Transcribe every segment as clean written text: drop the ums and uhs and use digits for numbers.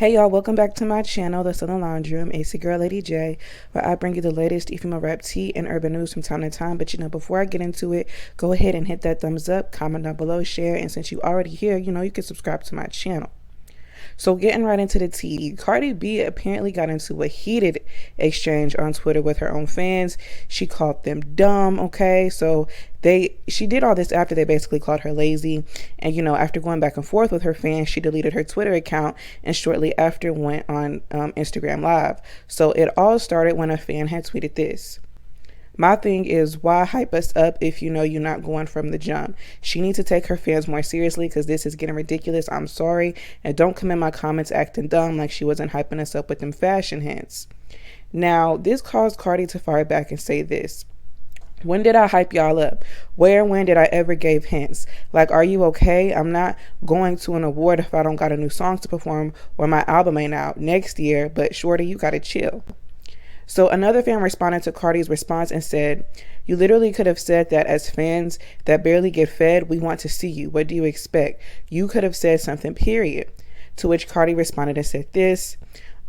Hey y'all, welcome back to my channel, The Southern Laundry Room, AC Girl Lady J, where I bring you the latest female rap tea and urban news from time to time. But before I get into it, go ahead and hit that thumbs up, comment down below, share, and since you already here, you can subscribe to my channel. So getting right into the tea, Cardi B apparently got into a heated exchange on Twitter with her own fans. She called them dumb, okay? So she did all this after they basically called her lazy. And after going back and forth with her fans, she deleted her Twitter account and shortly after went on Instagram Live. So it all started when a fan had tweeted this. My thing is, why hype us up if you know you're not going from the jump? She needs to take her fans more seriously because this is getting ridiculous. I'm sorry. And don't come in my comments acting dumb like she wasn't hyping us up with them fashion hints. Now, this caused Cardi to fire back and say this. When did I hype y'all up? When did I ever give hints? Like, are you okay? I'm not going to an award if I don't got a new song to perform or my album ain't out next year, but shorty, you gotta chill. So another fan responded to Cardi's response and said, you literally could have said that as fans that barely get fed, we want to see you. What do you expect? You could have said something, period. To which Cardi responded and said this,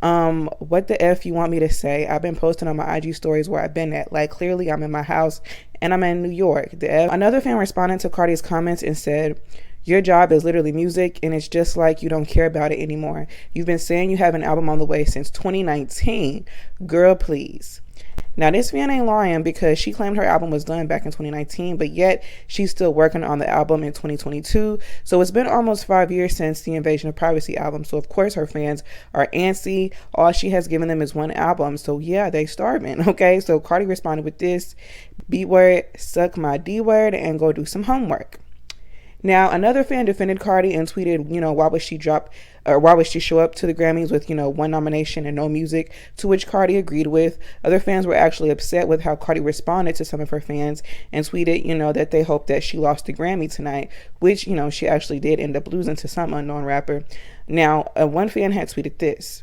what the F you want me to say? I've been posting on my IG stories where I've been at. Like, clearly I'm in my house and I'm in New York. The F. Another fan responded to Cardi's comments and said, your job is literally music, and it's just like you don't care about it anymore. You've been saying you have an album on the way since 2019. Girl, please. Now, this fan ain't lying because she claimed her album was done back in 2019, but yet she's still working on the album in 2022. So it's been almost 5 years since the Invasion of Privacy album. So, of course, her fans are antsy. All she has given them is one album. So, yeah, they starving, okay? So Cardi responded with this, B word, suck my D word, and go do some homework. Now, another fan defended Cardi and tweeted, why would she show up to the Grammys with, one nomination and no music, to which Cardi agreed with. Other fans were actually upset with how Cardi responded to some of her fans and tweeted, that they hoped that she lost the Grammy tonight, which, she actually did end up losing to some unknown rapper. Now, one fan had tweeted this.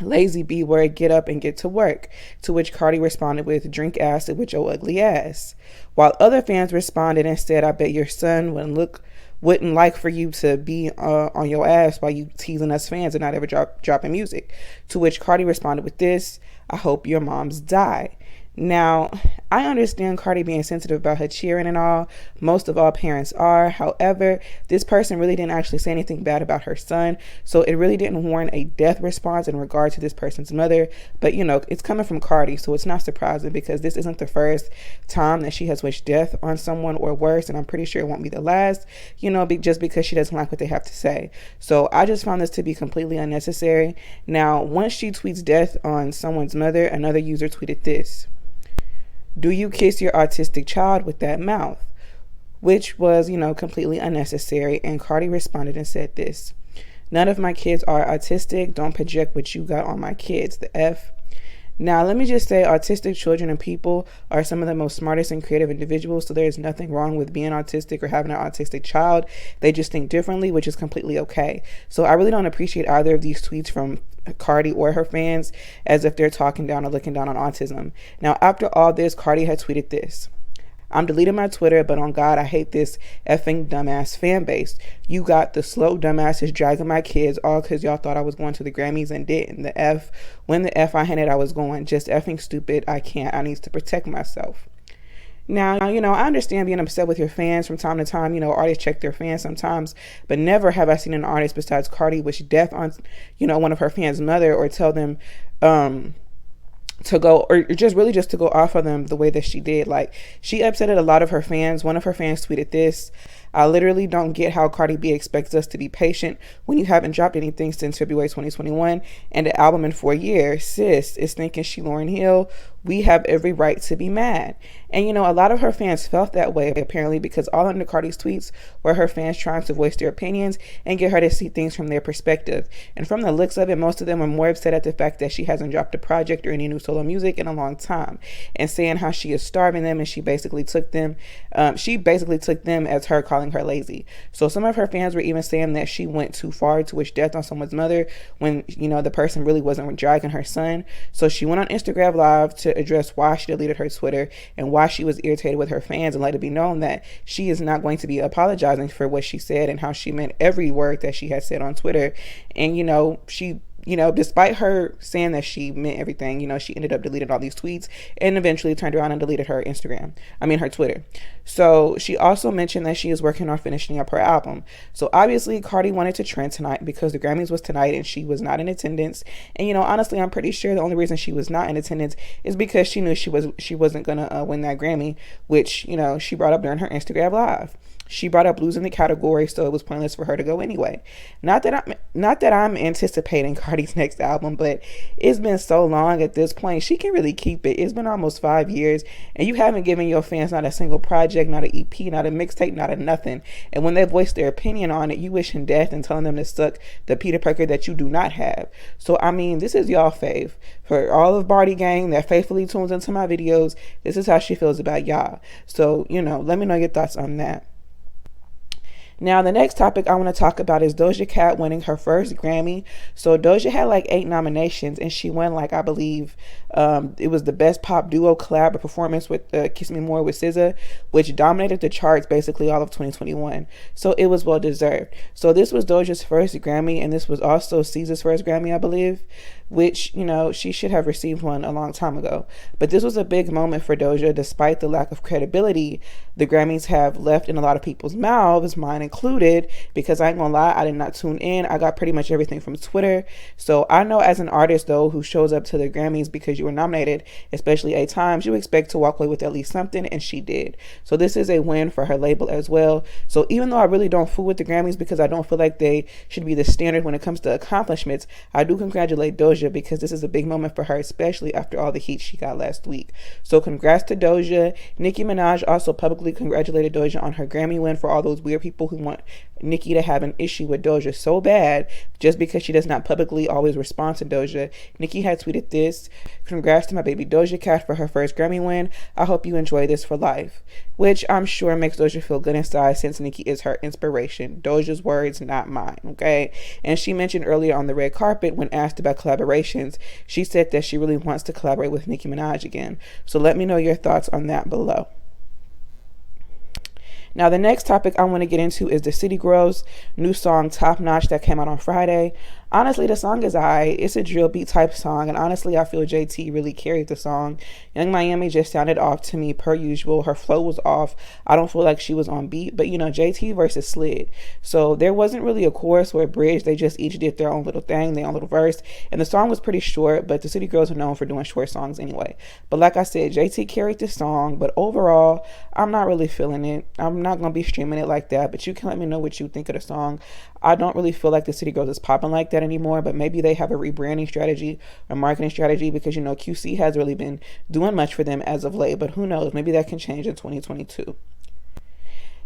Lazy B word, get up and get to work. To which Cardi responded with, drink acid with your ugly ass. While other fans responded and said, I bet your son wouldn't like for you to be on your ass while you teasing us fans and not ever dropping music. To which Cardi responded with this, I hope your moms die. Now, I understand Cardi being sensitive about her cheering and all. Most of all parents are. However, this person really didn't actually say anything bad about her son. So it really didn't warrant a death response in regard to this person's mother. But, it's coming from Cardi. So it's not surprising because this isn't the first time that she has wished death on someone or worse. And I'm pretty sure it won't be the last, just because she doesn't like what they have to say. So I just found this to be completely unnecessary. Now, once she tweets death on someone's mother, another user tweeted this. Do you kiss your autistic child with that mouth? Which was, completely unnecessary. And Cardi responded and said this. None of my kids are autistic. Don't project what you got on my kids. The F. Now, let me just say autistic children and people are some of the most smartest and creative individuals. So there's nothing wrong with being autistic or having an autistic child. They just think differently, which is completely okay. So I really don't appreciate either of these tweets from Cardi or her fans as if they're talking down or looking down on autism. Now, after all this, Cardi had tweeted this. I'm deleting my Twitter, but on God, I hate this effing dumbass fan base. You got the slow dumbasses dragging my kids all because y'all thought I was going to the Grammys and didn't. The F, when the F I hinted I was going, just effing stupid. I can't. I need to protect myself. Now, I understand being upset with your fans from time to time. Artists check their fans sometimes, but never have I seen an artist besides Cardi wish death on, one of her fans' mother or tell them, to go or just to go off of them the way that she did. Like, she upsetted a lot of her fans. One of her fans tweeted this. I literally don't get how Cardi B expects us to be patient when you haven't dropped anything since February 2021 and the album in 4 years. Sis is thinking she Lauryn Hill. We have every right to be mad. And a lot of her fans felt that way apparently because all under Cardi's tweets were her fans trying to voice their opinions and get her to see things from their perspective. And from the looks of it, most of them were more upset at the fact that she hasn't dropped a project or any new solo music in a long time and saying how she is starving them and she basically took them as her calling her lazy. So some of her fans were even saying that she went too far to wish death on someone's mother when, the person really wasn't dragging her son. So she went on Instagram Live to address why she deleted her Twitter and why she was irritated with her fans, and let it be known that she is not going to be apologizing for what she said and how she meant every word that she had said on Twitter. And, she despite her saying that she meant everything, she ended up deleting all these tweets and eventually turned around and deleted her her Twitter. So she also mentioned that she is working on finishing up her album. So obviously Cardi wanted to trend tonight because the Grammys was tonight and she was not in attendance. And, honestly, I'm pretty sure the only reason she was not in attendance is because she knew she wasn't going to win that Grammy, which, she brought up during her Instagram Live. She brought up losing the category, so it was pointless for her to go anyway. Not that I'm anticipating Cardi's next album, but it's been so long at this point. She can really keep it. It's been almost 5 years, and you haven't given your fans not a single project, not an EP, not a mixtape, not a nothing. And when they voice their opinion on it, you wishing death and telling them to suck the Peter Parker that you do not have. So, this is y'all fave. For all of Barty Gang that faithfully tunes into my videos, this is how she feels about y'all. So, let me know your thoughts on that. Now, the next topic I want to talk about is Doja Cat winning her first Grammy. So Doja had 8 nominations, and she won I believe it was the best pop duo collab or performance with Kiss Me More with SZA, which dominated the charts basically all of 2021. So it was well deserved. So this was Doja's first Grammy, and this was also SZA's first Grammy, I believe, which, she should have received one a long time ago. But this was a big moment for Doja. Despite the lack of credibility the Grammys have left in a lot of people's mouths, mine included, because I ain't gonna lie, I did not tune in. I got pretty much everything from Twitter. So I know as an artist, though, who shows up to the Grammys because you were nominated, especially 8 times, you expect to walk away with at least something, and she did. So this is a win for her label as well. So even though I really don't fool with the Grammys because I don't feel like they should be the standard when it comes to accomplishments, I do congratulate Doja because this is a big moment for her, especially after all the heat she got last week. So congrats to Doja. Nicki Minaj also publicly congratulated Doja on her Grammy win for all those weird people who want Nicki to have an issue with Doja so bad just because she does not publicly always respond to Doja. Nicki had tweeted this: "Congrats to my baby Doja Cat for her first Grammy win. I hope you enjoy this for life," which I'm sure makes Doja feel good inside since Nicki is her inspiration. Doja's words, not mine, okay? And she mentioned earlier on the red carpet when asked about collaborations, she said that she really wants to collaborate with Nicki Minaj again. So let me know your thoughts on that below. Now, the next topic I want to get into is the City Girls' new song, Top Notch, that came out on Friday. Honestly, the song is alright. It's a drill beat type song, and honestly, I feel JT really carried the song. Young Miami just sounded off to me per usual. Her flow was off. I don't feel like she was on beat, but JT versus Slid. So there wasn't really a chorus or a bridge. They just each did their own little thing, their own little verse, and the song was pretty short, but the City Girls are known for doing short songs anyway. But like I said, JT carried the song, but overall, I'm not really feeling it. I'm not going to be streaming it like that, but you can let me know what you think of the song. I don't really feel like the City Girls is popping like that anymore, but maybe they have a rebranding strategy or marketing strategy because, QC has really been doing much for them as of late, but who knows? Maybe that can change in 2022.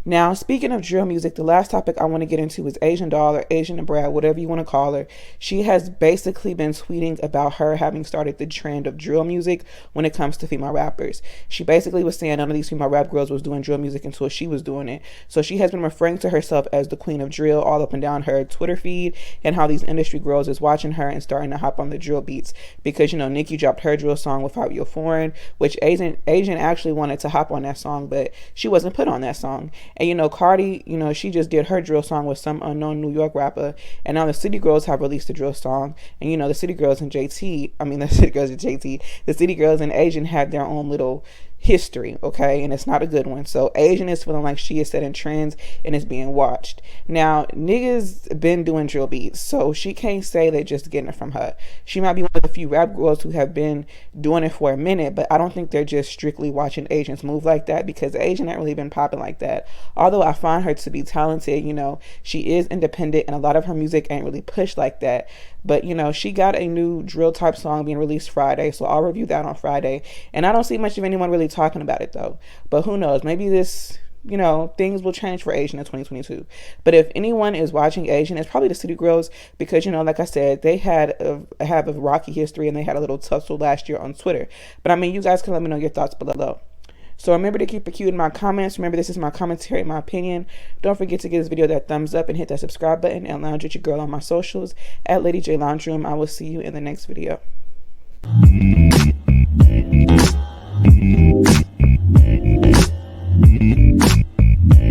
Now, speaking of drill music, the last topic I want to get into is Asian Doll, or Asian Brad, whatever you want to call her. She has basically been tweeting about her having started the trend of drill music when it comes to female rappers. She basically was saying none of these female rap girls was doing drill music until she was doing it. So she has been referring to herself as the queen of drill all up and down her Twitter feed, and how these industry girls is watching her and starting to hop on the drill beats because, Nicki dropped her drill song with Fabio Foreign, which Asian actually wanted to hop on that song, but she wasn't put on that song. And Cardi, she just did her drill song with some unknown New York rapper, and now the City Girls have released a drill song, and the City Girls and the City Girls and Asian had their own little history, okay, and it's not a good one. So Asian is feeling like she is setting trends and is being watched. Now, niggas been doing drill beats, so she can't say they just getting it from her. She might be one of the few rap girls who have been doing it for a minute, but I don't think they're just strictly watching Asians move like that, because Asian ain't really been popping like that. Although I find her to be talented, she is independent, and a lot of her music ain't really pushed like that. But, she got a new drill type song being released Friday, so I'll review that on Friday. And I don't see much of anyone really talking about it, though. But who knows? Maybe this, things will change for Asian in 2022. But if anyone is watching Asian, it's probably the City Girls because, like I said, they have a rocky history and they had a little tussle last year on Twitter. But, you guys can let me know your thoughts below. So remember to keep it cute in my comments. Remember, this is my commentary, my opinion. Don't forget to give this video that thumbs up and hit that subscribe button, and lounge with your girl on my socials at Lady J Lounge Room. I will see you in the next video.